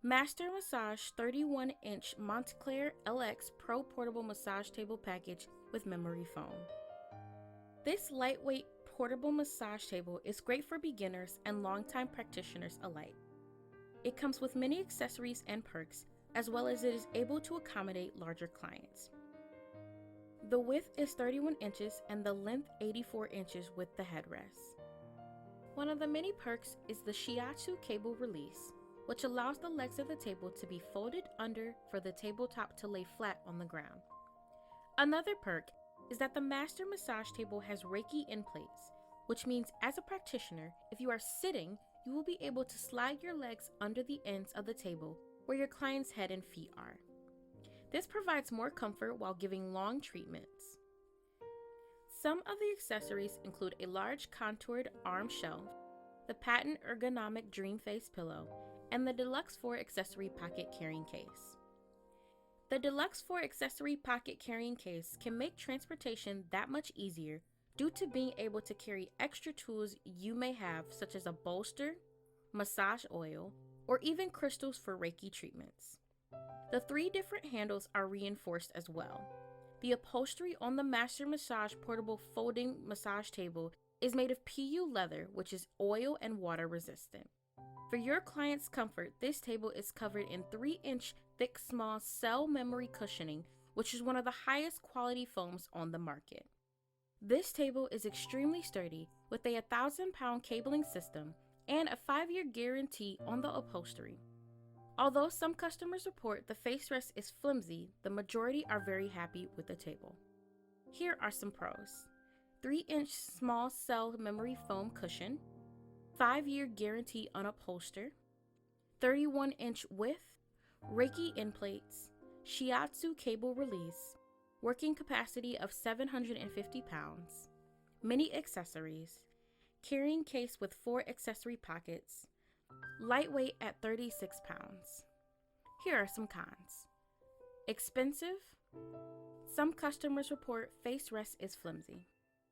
Master Massage 31-inch Montclair LX Pro Portable Massage Table Package with memory foam. This lightweight portable massage table is great for beginners and longtime practitioners alike. It comes with many accessories and perks, as well as it is able to accommodate larger clients. The width is 31 inches and the length 84 inches with the headrest. One of the many perks is the shiatsu cable release, which allows the legs of the table to be folded under for the tabletop to lay flat on the ground. Another perk is that the master massage table has Reiki endplates, which means as a practitioner, if you are sitting, you will be able to slide your legs under the ends of the table where your client's head and feet are. This provides more comfort while giving long treatments. Some of the accessories include a large contoured arm shelf, the patent ergonomic dream face pillow, and the Deluxe 4 accessory pocket carrying case. The Deluxe 4 accessory pocket carrying case can make transportation that much easier due to being able to carry extra tools you may have, such as a bolster, massage oil, or even crystals for Reiki treatments. The 3 different handles are reinforced as well. The upholstery on the Master Massage portable folding massage table is made of PU leather, which is oil and water resistant. For your client's comfort, this table is covered in 3-inch thick small cell memory cushioning, which is one of the highest quality foams on the market. This table is extremely sturdy with a 1,000-pound cabling system and a 5-year guarantee on the upholstery. Although some customers report the face rest is flimsy, the majority are very happy with the table. Here are some pros: 3-inch small cell memory foam cushion, 5-year guarantee on upholster, 31-inch width, Reiki endplates, shiatsu cable release, working capacity of 750 pounds, many accessories, carrying case with 4 accessory pockets, lightweight at 36 pounds. Here are some cons. Expensive. Some customers report face rest is flimsy.